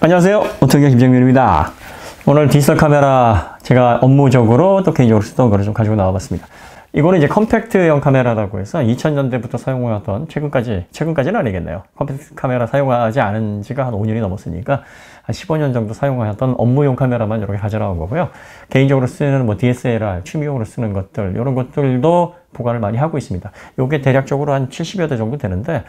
안녕하세요. 오토기어 김정민입니다. 오늘 디지털 카메라 제가 업무적으로 또 개인적으로 쓰던 거를 좀 가지고 나와봤습니다. 이거는 이제 컴팩트형 카메라라고 해서 2000년대부터 사용해왔던 최근까지는 아니겠네요. 컴팩트 카메라 사용하지 않은 지가 한 5년이 넘었으니까 한 15년 정도 사용하였던 업무용 카메라만 이렇게 가져나온 거고요. 개인적으로 쓰는 뭐 DSLR, 취미용으로 쓰는 것들, 이런 것들도 보관을 많이 하고 있습니다. 요게 대략적으로 한 70여 대 정도 되는데,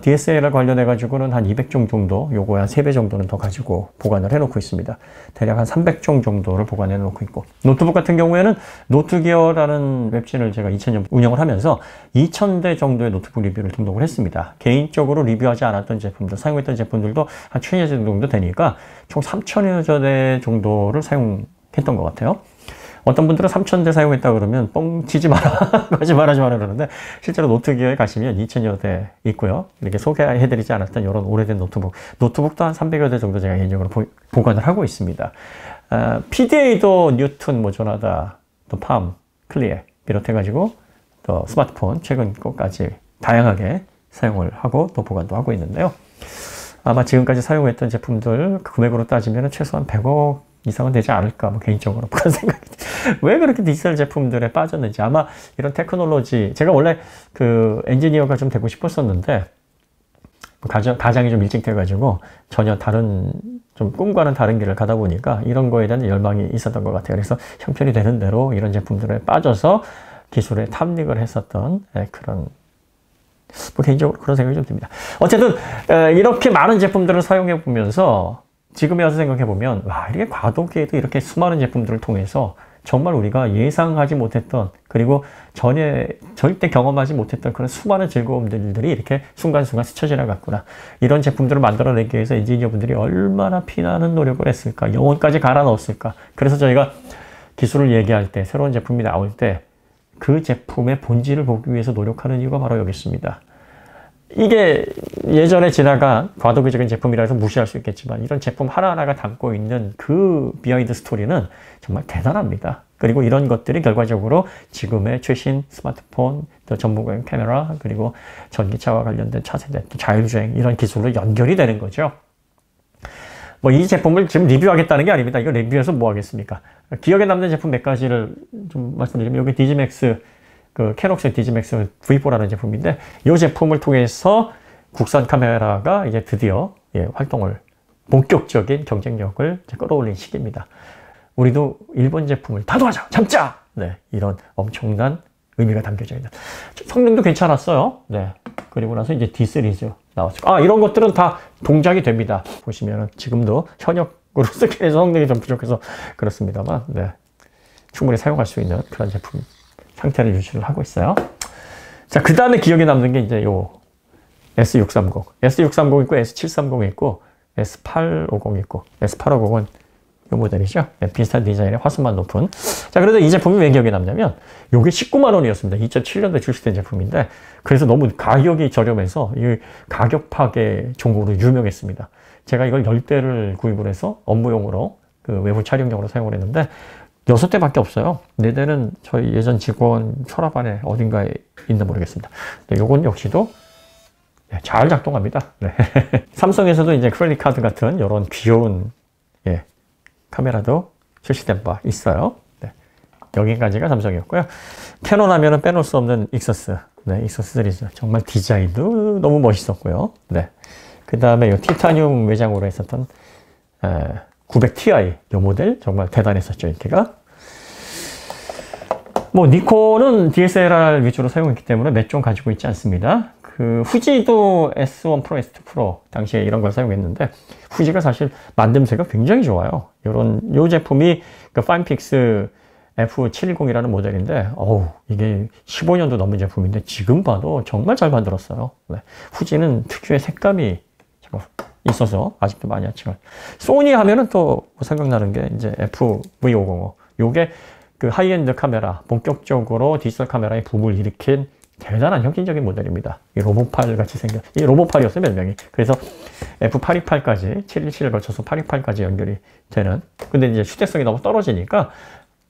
DSLR 관련해가지고는 한 200종 정도, 요거 한 3배 정도는 더 가지고 보관을 해놓고 있습니다. 대략 한 300종 정도를 보관해 놓고 있고, 노트북 같은 경우에는 노트기어라는 웹진을 제가 2000년 운영을 하면서 2000대 정도의 노트북 리뷰를 등록을 했습니다. 개인적으로 리뷰하지 않았던 제품들, 사용했던 제품들도 한 1000여 대 정도 되니까 총 3000여 대 정도를 사용했던 것 같아요. 어떤 분들은 3000대 사용했다 그러면 뻥치지 마라, 거짓말하지 마라 그러는데, 실제로 노트기어에 가시면 2000여 대 있고요. 이렇게 소개해드리지 않았던 이런 오래된 노트북도 한 300여 대 정도 제가 개인적으로 보관을 하고 있습니다. PDA도 뉴튼, 조나다, 또 팜, 클리에 비롯해가지고 또 스마트폰 최근 것까지 다양하게 사용을 하고 또 보관도 하고 있는데요. 아마 지금까지 사용했던 제품들 금액으로 따지면 최소한 100억 이상은 되지 않을까, 개인적으로 그런 생각이 들어요. 왜 그렇게 디지털 제품들에 빠졌는지. 아마 이런 테크놀로지, 제가 원래 그 엔지니어가 좀 되고 싶었었는데, 가장이 좀 일찍 돼가지고, 전혀 다른, 좀 꿈과는 다른 길을 가다 보니까, 이런 거에 대한 열망이 있었던 것 같아요. 그래서 형편이 되는 대로 이런 제품들에 빠져서 기술에 탐닉을 했었던 그런, 개인적으로 그런 생각이 좀 듭니다. 어쨌든, 이렇게 많은 제품들을 사용해 보면서, 지금에 와서 생각해보면, 와, 이렇게 과도기에도 이렇게 수많은 제품들을 통해서 정말 우리가 예상하지 못했던, 그리고 절대 경험하지 못했던 그런 수많은 즐거움들이 이렇게 순간순간 스쳐 지나갔구나. 이런 제품들을 만들어내기 위해서 엔지니어분들이 얼마나 피나는 노력을 했을까, 영혼까지 갈아 넣었을까. 그래서 저희가 기술을 얘기할 때, 새로운 제품이 나올 때, 그 제품의 본질을 보기 위해서 노력하는 이유가 바로 여기 있습니다. 이게 예전에 지나간 과도기적인 제품이라 해서 무시할 수 있겠지만, 이런 제품 하나하나가 담고 있는 그 비하인드 스토리는 정말 대단합니다. 그리고 이런 것들이 결과적으로 지금의 최신 스마트폰, 또 전문가용 카메라, 그리고 전기차와 관련된 차세대, 또 자율주행, 이런 기술로 연결이 되는 거죠. 이 제품을 지금 리뷰하겠다는 게 아닙니다. 이거 리뷰해서 뭐 하겠습니까? 기억에 남는 제품 몇 가지를 좀 말씀드리면, 여기 디지맥스, 캐녹스 디지맥스 V4라는 제품인데, 이 제품을 통해서 국산 카메라가 이제 드디어 활동을, 본격적인 경쟁력을 끌어올린 시기입니다. 우리도 일본 제품을 다도하자, 참자! 네, 이런 엄청난 의미가 담겨져 있는. 성능도 괜찮았어요. 네. 그리고 나서 이제 D 시리즈 나왔죠. 이런 것들은 다 동작이 됩니다. 보시면은 지금도 현역으로 쓰기 위해서 성능이 좀 부족해서 그렇습니다만, 네. 충분히 사용할 수 있는 그런 제품 상태를 유지를 하고 있어요. 자, 그 다음에 기억에 남는 게 이제 요 S630. S630 있고, S730 있고, S850 있고, S850은 요 모델이죠. 네, 비슷한 디자인의 화선만 높은. 자, 그래서 이 제품이 왜 기억에 남냐면, 요게 19만 원이었습니다. 2007년도에 출시된 제품인데, 그래서 너무 가격이 저렴해서 이 가격 파괴 종목으로 유명했습니다. 제가 이걸 10대를 구입을 해서 업무용으로, 외부 촬영용으로 사용을 했는데, 6대밖에 없어요. 4대는 저희 예전 직원 서랍 안에 어딘가에 있나 모르겠습니다. 네, 요건 역시도 잘 작동합니다. 네. 삼성에서도 이제 크레딧 카드 같은 이런 귀여운 카메라도 출시된 바 있어요. 네. 여기까지가 삼성이었고요. 캐논 하면은 빼놓을 수 없는 익서스. 네, 익서스 시리즈. 정말 디자인도 너무 멋있었고요. 네. 그 다음에 이 티타늄 외장으로 했었던 900ti 이 모델 정말 대단했었죠, 인기가. 니콘은 DSLR 위주로 사용했기 때문에 몇 종 가지고 있지 않습니다. 후지도 S1 프로, S2 프로 당시에 이런 걸 사용했는데, 후지가 사실 만듦새가 굉장히 좋아요. 요 제품이 파인픽스 F710이라는 모델인데, 이게 15년도 넘은 제품인데 지금 봐도 정말 잘 만들었어요. 네. 후지는 특유의 색감이 있어서 아직도 많이 하지만, 소니 하면은 또 생각나는 게 이제 FV505. 요게 하이엔드 카메라, 본격적으로 디지털 카메라의 붐을 일으킨 대단한 혁신적인 모델입니다. 이 로보팔 같이 생긴, 이 로보팔이었어요, 별명이. 그래서 F828까지, 717을 거쳐서 828까지 연결이 되는. 근데 이제 휴대성이 너무 떨어지니까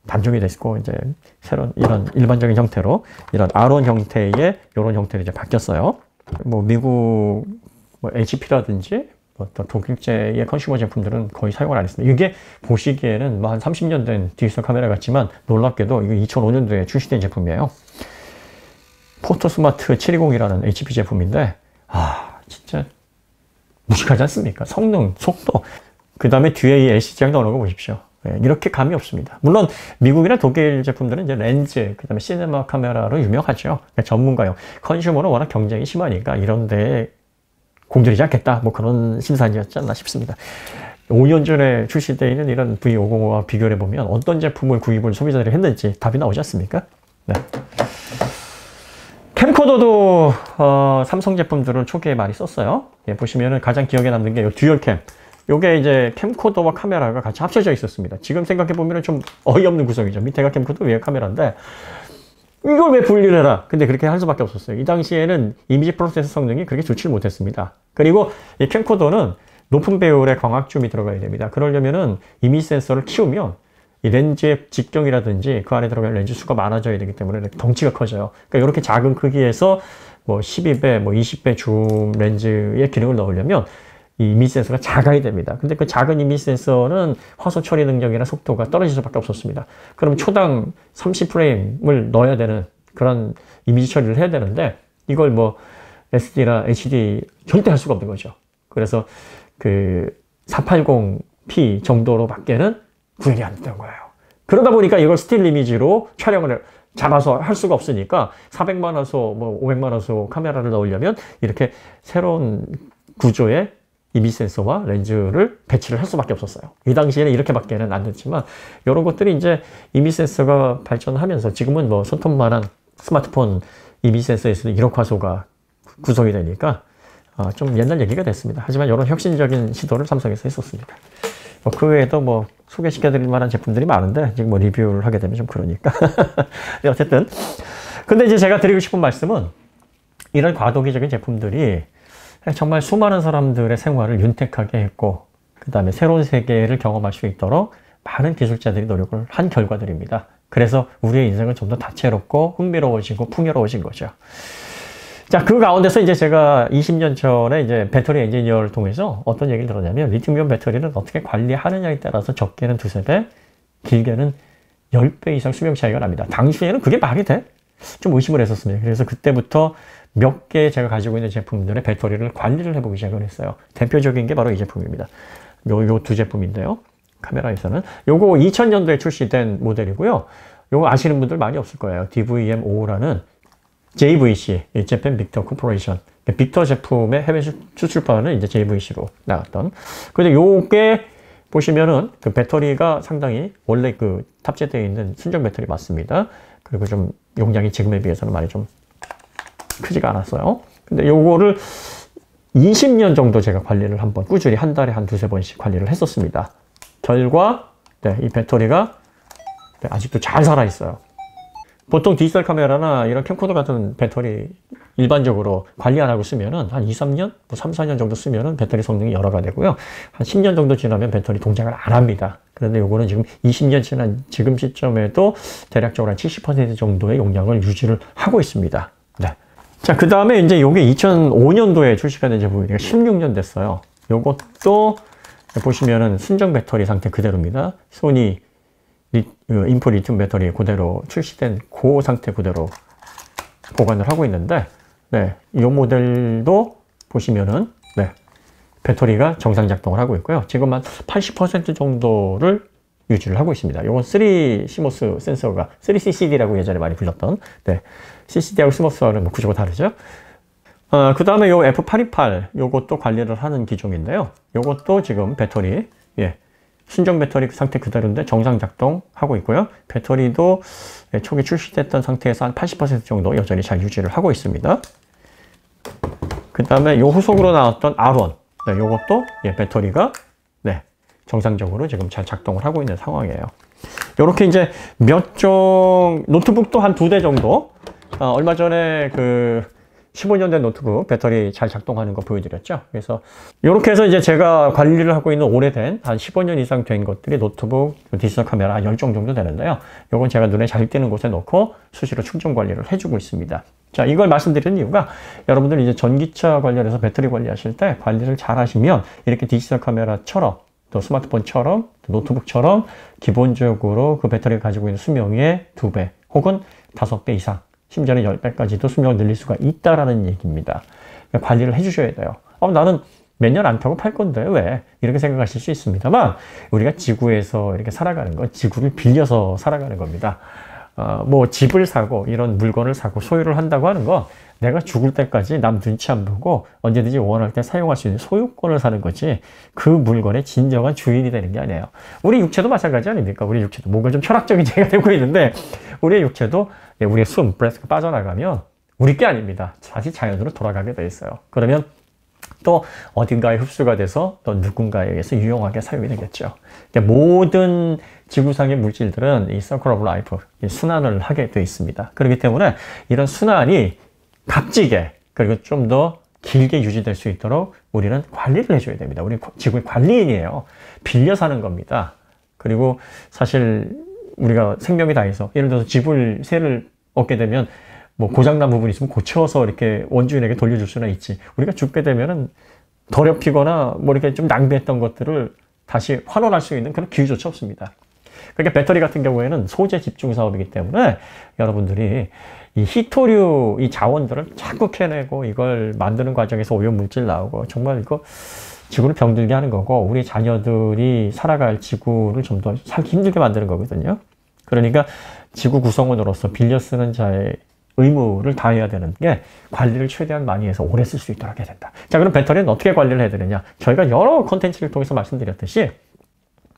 단종이 됐고, 이제 새로운 이런 일반적인 형태로, 이런 R1 형태의 이런 형태로 이제 바뀌었어요. 미국 HP라든지 또 독일제의 컨슈머 제품들은 거의 사용을 안 했습니다. 이게 보시기에는 뭐 한 30년 된 디지털 카메라 같지만 놀랍게도 이거 2005년도에 출시된 제품이에요. 포토스마트 720이라는 HP 제품인데 진짜 무식하지 않습니까? 성능, 속도, 그 다음에 뒤에 이 LCD장 넣어놓은 거 보십시오. 이렇게 감이 없습니다. 물론 미국이나 독일 제품들은 이제 렌즈, 그 다음에 시네마 카메라로 유명하죠. 전문가용. 컨슈머는 워낙 경쟁이 심하니까 이런 데에 공들이지 않겠다. 뭐 그런 심산이었지 않나 싶습니다. 5년 전에 출시되어 있는 이런 V505와 비교를 해보면 어떤 제품을 구입을 소비자들이 했는지 답이 나오지 않습니까? 네. 캠코더도 삼성 제품들을 초기에 많이 썼어요. 보시면은 가장 기억에 남는 게 이 듀얼캠. 요게 이제 캠코더와 카메라가 같이 합쳐져 있었습니다. 지금 생각해보면 좀 어이없는 구성이죠. 밑에가 캠코더, 위에 카메라인데 이걸 왜 분리를 해라? 근데 그렇게 할 수밖에 없었어요. 이 당시에는 이미지 프로세서 성능이 그렇게 좋지 못했습니다. 그리고 이 캠코더는 높은 배율의 광학줌이 들어가야 됩니다. 그러려면은 이미지 센서를 키우면 이 렌즈의 직경이라든지 그 안에 들어갈 렌즈 수가 많아져야 되기 때문에 덩치가 커져요. 그러니까 이렇게 작은 크기에서 뭐 12배, 뭐 20배 줌 렌즈의 기능을 넣으려면 이 이미지 센서가 작아야 됩니다. 근데 그 작은 이미지 센서는 화소 처리 능력이나 속도가 떨어질 수밖에 없었습니다. 그럼 초당 30프레임을 넣어야 되는 그런 이미지 처리를 해야 되는데 이걸 뭐 SD나 HD 절대 할 수가 없는 거죠. 그래서 그 480p 정도로 밖에는 구현이 안 됐던 거예요. 그러다 보니까 이걸 스틸 이미지로 촬영을 잡아서 할 수가 없으니까 400만 화소, 뭐 500만 화소 카메라를 넣으려면 이렇게 새로운 구조의 이미지 센서와 렌즈를 배치를 할 수밖에 없었어요. 이 당시에는 이렇게밖에는 안 됐지만 이런 것들이 이제 이미지 센서가 발전하면서 지금은 뭐 손톱만한 스마트폰 이미지 센서에서도 1억 화소가 구성이 되니까 좀 옛날 얘기가 됐습니다. 하지만 이런 혁신적인 시도를 삼성에서 했었습니다. 그 외에도 뭐 소개시켜드릴 만한 제품들이 많은데 지금 뭐 리뷰를 하게 되면 좀 그러니까 어쨌든 근데 이제 제가 드리고 싶은 말씀은 이런 과도기적인 제품들이 정말 수많은 사람들의 생활을 윤택하게 했고 그 다음에 새로운 세계를 경험할 수 있도록 많은 기술자들이 노력을 한 결과들입니다. 그래서 우리의 인생은 좀 더 다채롭고 흥미로워지고 풍요로워진 거죠. 자, 그 가운데서 이제 제가 20년 전에 이제 배터리 엔지니어를 통해서 어떤 얘기를 들었냐면 리튬이온 배터리는 어떻게 관리하느냐에 따라서 적게는 2~3배, 길게는 10배 이상 수명 차이가 납니다. 당시에는 그게 말이 돼? 좀 의심을 했었습니다. 그래서 그때부터 몇 개 제가 가지고 있는 제품들의 배터리를 관리를 해보기 시작을 했어요. 대표적인 게 바로 이 제품입니다. 요 두 제품인데요. 카메라에서는. 요거 2000년도에 출시된 모델이고요. 요거 아시는 분들 많이 없을 거예요. DVM-5라는 JVC, Japan Victor Corporation. 빅터 제품의 해외 수출판은 이제 JVC로 나왔던. 근데 요게 보시면은 그 배터리가 상당히 원래 그 탑재되어 있는 순정 배터리 맞습니다. 그리고 좀 용량이 지금에 비해서는 많이 좀 크지가 않았어요. 근데 요거를 20년 정도 제가 관리를 한번 꾸준히 한 달에 한 2~3번씩 관리를 했었습니다. 결과 이 배터리가 아직도 잘 살아있어요. 보통 디지털 카메라나 이런 캠코더 같은 배터리 일반적으로 관리 안 하고 쓰면은 한 2~3년, 뭐 3~4년 정도 쓰면은 배터리 성능이 열화가 되고요. 한 10년 정도 지나면 배터리 동작을 안 합니다. 그런데 요거는 지금 20년 지난 지금 시점에도 대략적으로 한 70% 정도의 용량을 유지를 하고 있습니다. 네. 자, 그 다음에 이제 요게 2005년도에 출시가 된 제품이니까 16년 됐어요. 요것도 보시면은 순정 배터리 상태 그대로입니다. 소니 인프 리튬 배터리 그대로 출시된 그 상태 그대로 보관을 하고 있는데, 이 모델도 보시면은, 배터리가 정상 작동을 하고 있고요. 지금 한 80% 정도를 유지를 하고 있습니다. 이건 3CMOS 센서가 3CCD라고 예전에 많이 불렸던, CCD하고 CMOS하고는 뭐 구조가 다르죠. 그 다음에 요 F828, 요것도 관리를 하는 기종인데요. 요것도 지금 배터리, 순정 배터리 상태 그대로인데 정상 작동하고 있고요. 배터리도 초기 출시됐던 상태에서 한 80% 정도 여전히 잘 유지를 하고 있습니다. 그 다음에 요 후속으로 나왔던 R1, 요것도 배터리가 정상적으로 지금 잘 작동을 하고 있는 상황이에요. 요렇게 이제 몇 종, 노트북도 한 2대 정도, 얼마 전에 그 15년 된 노트북 배터리 잘 작동하는 거 보여드렸죠. 그래서 이렇게 해서 이제 제가 관리를 하고 있는 오래된 한 15년 이상 된 것들이 노트북 디지털 카메라 10종 정도 되는데요. 이건 제가 눈에 잘 띄는 곳에 놓고 수시로 충전 관리를 해주고 있습니다. 자, 이걸 말씀드리는 이유가 여러분들 이제 전기차 관련해서 배터리 관리하실 때 관리를 잘 하시면 이렇게 디지털 카메라처럼 또 스마트폰처럼 또 노트북처럼 기본적으로 그 배터리가 가지고 있는 수명의 2배 혹은 5배 이상, 심지어는 10배까지도 수명을 늘릴 수가 있다라는 얘기입니다. 그러니까 관리를 해주셔야 돼요. 나는 몇 년 안 타고 팔 건데 왜? 이렇게 생각하실 수 있습니다만 우리가 지구에서 이렇게 살아가는 건 지구를 빌려서 살아가는 겁니다. 뭐 집을 사고 이런 물건을 사고 소유를 한다고 하는 건 내가 죽을 때까지 남 눈치 안 보고 언제든지 원할 때 사용할 수 있는 소유권을 사는 거지 그 물건의 진정한 주인이 되는 게 아니에요. 우리 육체도 마찬가지 아닙니까? 우리 육체도 뭔가 좀 철학적인 얘기가 되고 있는데 우리의 육체도 우리의 숨, 브레스가 빠져나가면 우리 게 아닙니다. 다시 자연으로 돌아가게 돼 있어요. 그러면 또 어딘가에 흡수가 돼서 또 누군가에 의해서 유용하게 사용이 되겠죠. 그러니까 모든 지구상의 물질들은 이 Circle of Life, 이 순환을 하게 되어 있습니다. 그렇기 때문에 이런 순환이 값지게 그리고 좀 더 길게 유지될 수 있도록 우리는 관리를 해줘야 됩니다. 우리는 지구의 관리인이에요. 빌려 사는 겁니다. 그리고 사실 우리가 생명이 다해서 예를 들어서 집을 새를 얻게 되면 뭐 고장난 부분이 있으면 고쳐서 이렇게 원주인에게 돌려줄 수는 있지. 우리가 죽게 되면은 더럽히거나 뭐 이렇게 좀 낭비했던 것들을 다시 환원할 수 있는 그런 기회조차 없습니다. 그러니까 배터리 같은 경우에는 소재 집중 사업이기 때문에 여러분들이 이 희토류, 이 자원들을 자꾸 캐내고 이걸 만드는 과정에서 오염물질 나오고 정말 이거 지구를 병들게 하는 거고 우리 자녀들이 살아갈 지구를 좀 더 살기 힘들게 만드는 거거든요. 그러니까 지구 구성원으로서 빌려 쓰는 자의 의무를 다해야 되는 게 관리를 최대한 많이 해서 오래 쓸 수 있도록 해야 된다. 자, 그럼 배터리는 어떻게 관리를 해야 되느냐? 저희가 여러 콘텐츠를 통해서 말씀드렸듯이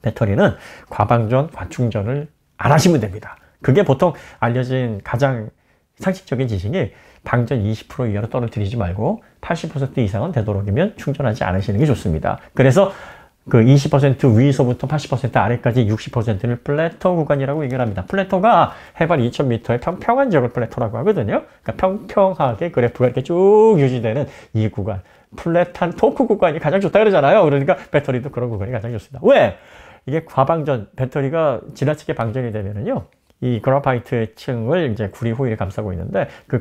배터리는 과방전, 과충전을 안 하시면 됩니다. 그게 보통 알려진 가장 상식적인 지식이 방전 20% 이하로 떨어뜨리지 말고 80% 이상은 되도록이면 충전하지 않으시는 게 좋습니다. 그래서 그 20% 위에서부터 80% 아래까지 60%를 플래터 구간이라고 얘기를 합니다. 플래터가 해발 2000m의 평평한 지역을 플래터라고 하거든요. 그러니까 평평하게 그래프가 이렇게 쭉 유지되는 이 구간. 플랫한 토크 구간이 가장 좋다 그러잖아요. 그러니까 배터리도 그런 구간이 가장 좋습니다. 왜? 이게 과방전, 배터리가 지나치게 방전이 되면은요. 이 그래파이트 층을 이제 구리 호일이 감싸고 있는데 그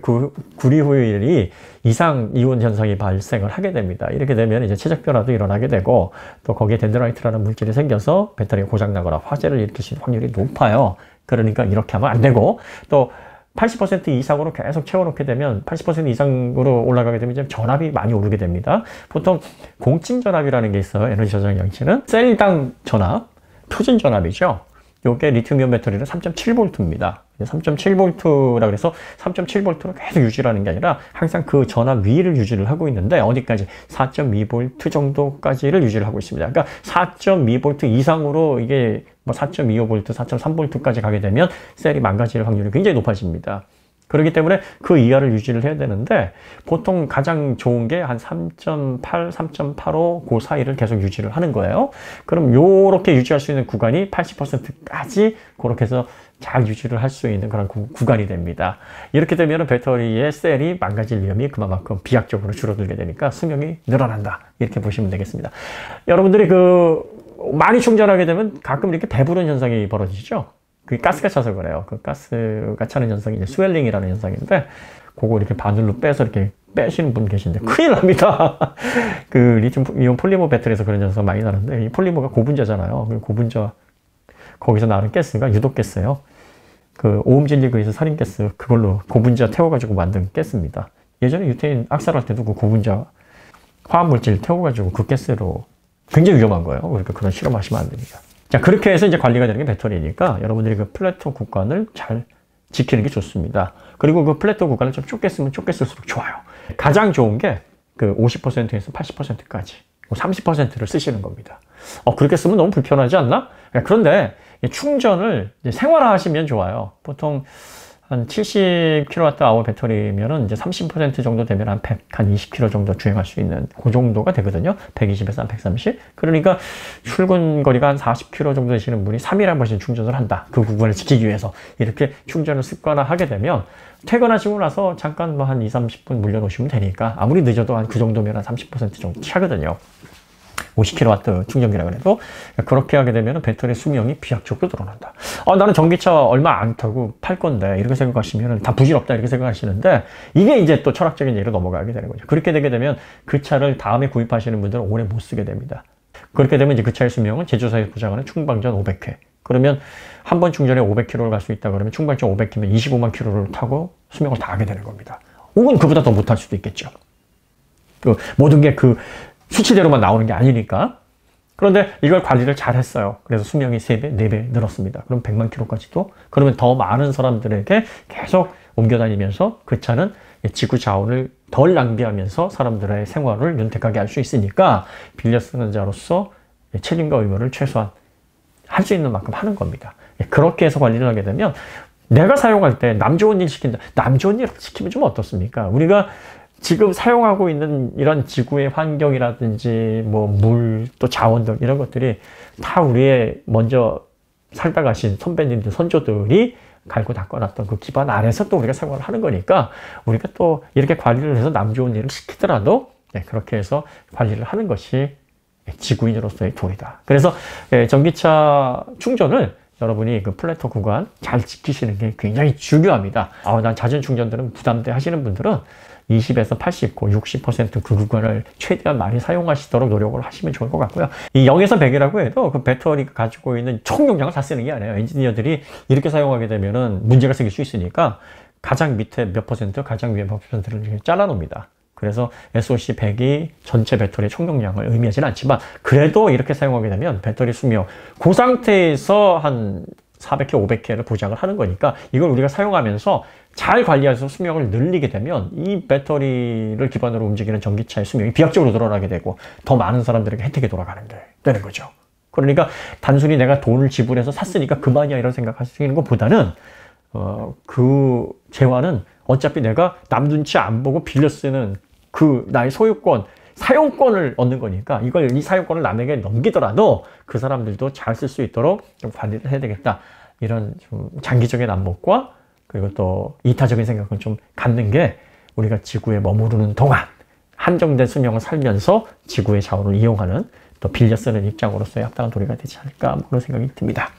구리 호일이 이상 이온 현상이 발생을 하게 됩니다. 이렇게 되면 이제 최적 변화도 일어나게 되고 또 거기에 덴드라이트라는 물질이 생겨서 배터리가 고장 나거나 화재를 일으킬 확률이 높아요. 그러니까 이렇게 하면 안 되고 또 80% 이상으로 계속 채워놓게 되면 80% 이상으로 올라가게 되면 이제 전압이 많이 오르게 됩니다. 보통 공칭 전압이라는 게 있어요. 에너지 저장 양치는 셀당 전압, 표준 전압이죠. 요게 리튬이온 배터리는 3.7V입니다. 3.7V라 그래서 3.7V로 계속 유지를 하는 게 아니라 항상 그 전압 위를 유지를 하고 있는데 어디까지? 4.2V 정도까지를 유지를 하고 있습니다. 그러니까 4.2V 이상으로 이게 뭐 4.25V, 4.3V까지 가게 되면 셀이 망가질 확률이 굉장히 높아집니다. 그렇기 때문에 그 이하를 유지를 해야 되는데 보통 가장 좋은 게 한 3.8, 3.85 그 사이를 계속 유지를 하는 거예요. 그럼 요렇게 유지할 수 있는 구간이 80%까지 그렇게 해서 잘 유지를 할 수 있는 그런 구간이 됩니다. 이렇게 되면 배터리의 셀이 망가질 위험이 그만큼 비약적으로 줄어들게 되니까 수명이 늘어난다. 이렇게 보시면 되겠습니다. 여러분들이 많이 충전하게 되면 가끔 이렇게 배부른 현상이 벌어지죠. 그게 가스가 차서 그래요. 그 가스가 차는 현상이 이제 스웰링이라는 현상인데, 그거 이렇게 바늘로 빼서 이렇게 빼시는 분 계신데 큰일 납니다. 그 리튬이온 폴리머 배터리에서 그런 현상 많이 나는데, 이 폴리머가 고분자잖아요. 그 고분자, 거기서 나는 가스가 유독가스예요. 그 오음진리그에서 살인가스, 그걸로 고분자 태워가지고 만든 가스입니다. 예전에 유태인 악살할 때도 그 고분자 화합물질 태워가지고 그 가스로 굉장히 위험한 거예요. 그러니까 그런 실험하시면 안 됩니다. 자, 그렇게 해서 이제 관리가 되는 게 배터리니까 여러분들이 그 플래터 구간을 잘 지키는 게 좋습니다. 그리고 그 플래터 구간을 좀 좁게 쓰면 좁게 쓸수록 좋아요. 가장 좋은 게 그 50%에서 80%까지 30%를 쓰시는 겁니다. 그렇게 쓰면 너무 불편하지 않나? 그런데 충전을 이제 생활화 하시면 좋아요. 보통 한 70kWh 배터리면은 이제 30% 정도 되면 한 100, 한 20km 정도 주행할 수 있는 그 정도가 되거든요. 120에서 한 130. 그러니까 출근 거리가 한 40km 정도 되시는 분이 3일에 한 번씩 충전을 한다. 그 구간을 지키기 위해서 이렇게 충전을 습관화하게 되면 퇴근하시고 나서 잠깐 뭐 한 2, 30분 물려놓으시면 되니까 아무리 늦어도 한 그 정도면 한 30% 정도 차거든요. 50kW 충전기라 그래도 그렇게 하게 되면 배터리 수명이 비약적으로 늘어난다. 나는 전기차 얼마 안 타고 팔 건데 이렇게 생각하시면 다 부질없다 이렇게 생각하시는데 이게 이제 또 철학적인 얘기로 넘어가게 되는 거죠. 그렇게 되게 되면 그 차를 다음에 구입하시는 분들은 오래 못 쓰게 됩니다. 그렇게 되면 이제 그 차의 수명은 제조사에서 보장하는 충방전 500회. 그러면 한 번 충전에 500km를 갈 수 있다 그러면 충방전 500km면 25만 km를 타고 수명을 다 하게 되는 겁니다. 혹은 그보다 더 못할 수도 있겠죠. 모든 게 그 수치대로만 나오는 게 아니니까. 그런데 이걸 관리를 잘 했어요. 그래서 수명이 3배, 4배 늘었습니다. 그럼 100만 킬로까지도? 그러면 더 많은 사람들에게 계속 옮겨 다니면서 그 차는 지구 자원을 덜 낭비하면서 사람들의 생활을 윤택하게 할 수 있으니까 빌려 쓰는 자로서 책임과 의무를 최소한 할 수 있는 만큼 하는 겁니다. 그렇게 해서 관리를 하게 되면 내가 사용할 때 남 좋은 일 시킨다. 남 좋은 일 시키면 좀 어떻습니까? 우리가 지금 사용하고 있는 이런 지구의 환경이라든지 뭐 물 또 자원들 이런 것들이 다 우리의 먼저 살다 가신 선배님들 선조들이 갈고 닦아놨던 그 기반 아래서 또 우리가 생활을 하는 거니까 우리가 또 이렇게 관리를 해서 남 좋은 일을 시키더라도 그렇게 해서 관리를 하는 것이 지구인으로서의 도리다. 그래서 전기차 충전을 여러분이 그 플래터 구간 잘 지키시는 게 굉장히 중요합니다. 난 잦은 충전들은 부담돼 하시는 분들은 20에서 80, 60% 그 구간을 최대한 많이 사용하시도록 노력을 하시면 좋을 것 같고요. 이 0에서 100이라고 해도 그 배터리가 가지고 있는 총 용량을 다 쓰는 게 아니에요. 엔지니어들이 이렇게 사용하게 되면은 문제가 생길 수 있으니까 가장 밑에 몇 퍼센트, 가장 위에 몇 퍼센트를 이렇게 잘라놓습니다. 그래서 SOC 100이 전체 배터리의 총 용량을 의미하지는 않지만 그래도 이렇게 사용하게 되면 배터리 수명 그 상태에서 한 400회, 500회를 보장을 하는 거니까 이걸 우리가 사용하면서 잘 관리해서 수명을 늘리게 되면 이 배터리를 기반으로 움직이는 전기차의 수명이 비약적으로 늘어나게 되고 더 많은 사람들에게 혜택이 돌아가는 게 되는 거죠. 그러니까 단순히 내가 돈을 지불해서 샀으니까 그만이야 이런 생각하시는 것보다는 그 재화는 어차피 내가 남 눈치 안 보고 빌려 쓰는 그 나의 소유권, 사용권을 얻는 거니까 이 사용권을 남에게 넘기더라도 그 사람들도 잘 쓸 수 있도록 좀 관리를 해야 되겠다. 이런 좀 장기적인 안목과 그리고 또 이타적인 생각을 좀 갖는 게 우리가 지구에 머무르는 동안 한정된 수명을 살면서 지구의 자원을 이용하는 또 빌려 쓰는 입장으로서의 합당한 도리가 되지 않을까 그런 생각이 듭니다.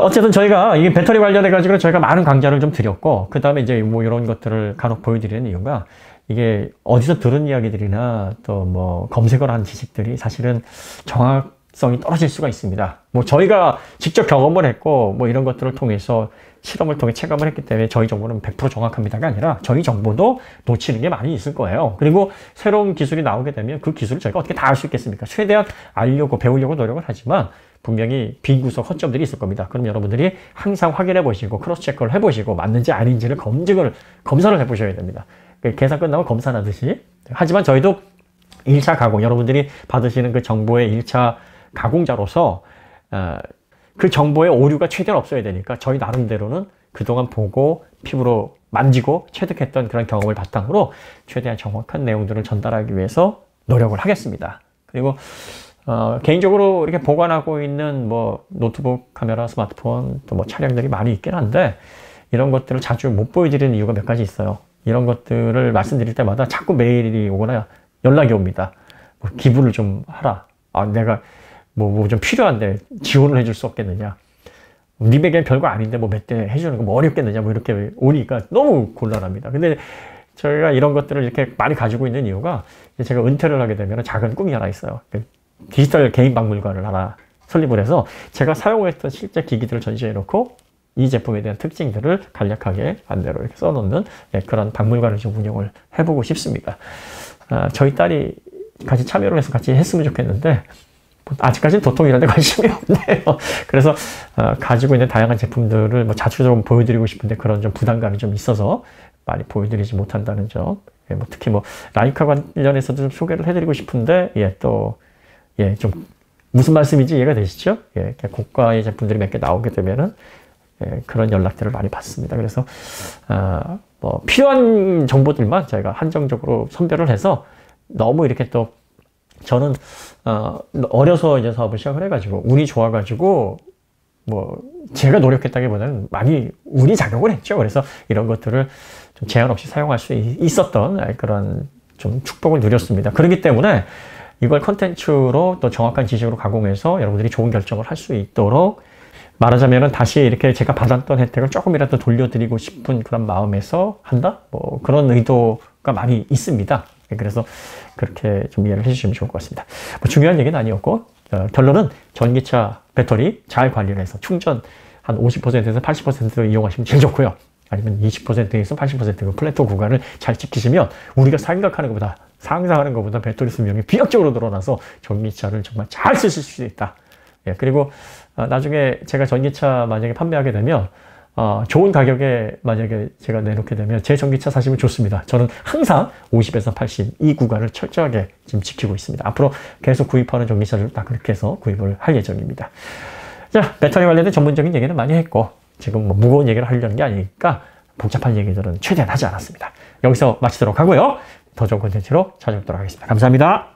어쨌든 저희가 이 배터리 관련해가지고 저희가 많은 강좌를 좀 드렸고 그 다음에 이제 뭐 이런 것들을 간혹 보여드리는 이유가 이게 어디서 들은 이야기들이나 또 뭐 검색을 한 지식들이 사실은 정확성이 떨어질 수가 있습니다. 뭐 저희가 직접 경험을 했고 뭐 이런 것들을 통해서 실험을 통해 체감을 했기 때문에 저희 정보는 100% 정확합니다가 아니라 저희 정보도 놓치는 게 많이 있을 거예요. 그리고 새로운 기술이 나오게 되면 그 기술을 저희가 어떻게 다 알 수 있겠습니까? 최대한 알려고 배우려고 노력을 하지만 분명히 빈구석 허점들이 있을 겁니다. 그럼 여러분들이 항상 확인해 보시고 크로스 체크를 해 보시고 맞는지 아닌지를 검사를 해 보셔야 됩니다. 계산 끝나면 검사하듯이. 하지만 저희도 1차 가공, 여러분들이 받으시는 그 정보의 1차 가공자로서 그 정보의 오류가 최대한 없어야 되니까 저희 나름대로는 그동안 보고 피부로 만지고 체득했던 그런 경험을 바탕으로 최대한 정확한 내용들을 전달하기 위해서 노력을 하겠습니다. 그리고 개인적으로 이렇게 보관하고 있는 뭐 노트북, 카메라, 스마트폰, 또 뭐 차량들이 많이 있긴 한데 이런 것들을 자주 못 보여드리는 이유가 몇 가지 있어요. 이런 것들을 말씀드릴 때마다 자꾸 메일이 오거나 연락이 옵니다. 뭐 기부를 좀 하라. 내가 뭐 좀 필요한데 지원을 해줄 수 없겠느냐. 님에겐 별거 아닌데 뭐 몇 대 해주는 거 뭐 어렵겠느냐. 뭐 이렇게 오니까 너무 곤란합니다. 근데 저희가 이런 것들을 이렇게 많이 가지고 있는 이유가 제가 은퇴를 하게 되면 작은 꿈이 하나 있어요. 디지털 개인 박물관을 하나 설립을 해서 제가 사용했던 실제 기기들을 전시해 놓고 이 제품에 대한 특징들을 간략하게 안내로 이렇게 써놓는 그런 박물관을 좀 운영을 해보고 싶습니다. 저희 딸이 같이 참여를 해서 같이 했으면 좋겠는데 아직까지는 도통 이런 데 관심이 없네요. 그래서 가지고 있는 다양한 제품들을 뭐 자주 좀 보여드리고 싶은데 그런 좀 부담감이 좀 있어서 많이 보여드리지 못한다는 점. 뭐 특히 뭐 라이카 관련해서도 좀 소개를 해드리고 싶은데 좀 무슨 말씀인지 이해가 되시죠? 고가의 제품들이 몇 개 나오게 되면은 그런 연락들을 많이 받습니다. 그래서 뭐 필요한 정보들만 저희가 한정적으로 선별을 해서 너무 이렇게 또 저는 어려서 이제 사업을 시작을 해가지고 운이 좋아가지고 뭐 제가 노력했다기보다는 많이 운이 작용을 했죠. 그래서 이런 것들을 좀 제한 없이 사용할 수 있었던 그런 좀 축복을 누렸습니다. 그렇기 때문에 이걸 컨텐츠로 또 정확한 지식으로 가공해서 여러분들이 좋은 결정을 할 수 있도록 말하자면은 다시 이렇게 제가 받았던 혜택을 조금이라도 돌려드리고 싶은 그런 마음에서 한다? 뭐 그런 의도가 많이 있습니다. 그래서 그렇게 좀 이해를 해주시면 좋을 것 같습니다. 뭐 중요한 얘기는 아니었고 결론은 전기차 배터리 잘 관리를 해서 충전 한 50%에서 80% 이용하시면 제일 좋고요. 아니면 20%에서 80% 플래토 구간을 잘 지키시면 우리가 생각하는 것보다 상상하는 것보다 배터리 수명이 비약적으로 늘어나서 전기차를 정말 잘 쓰실 수 있다. 그리고 나중에 제가 전기차 만약에 판매하게 되면 좋은 가격에 만약에 제가 내놓게 되면 제 전기차 사시면 좋습니다. 저는 항상 50에서 80 이 구간을 철저하게 지금 지키고 있습니다. 앞으로 계속 구입하는 전기차를 다 그렇게 해서 구입을 할 예정입니다. 자, 배터리 관련된 전문적인 얘기는 많이 했고 지금 뭐 무거운 얘기를 하려는 게 아니니까 복잡한 얘기들은 최대한 하지 않았습니다. 여기서 마치도록 하고요. 더 좋은 콘텐츠로 찾아뵙도록 하겠습니다. 감사합니다.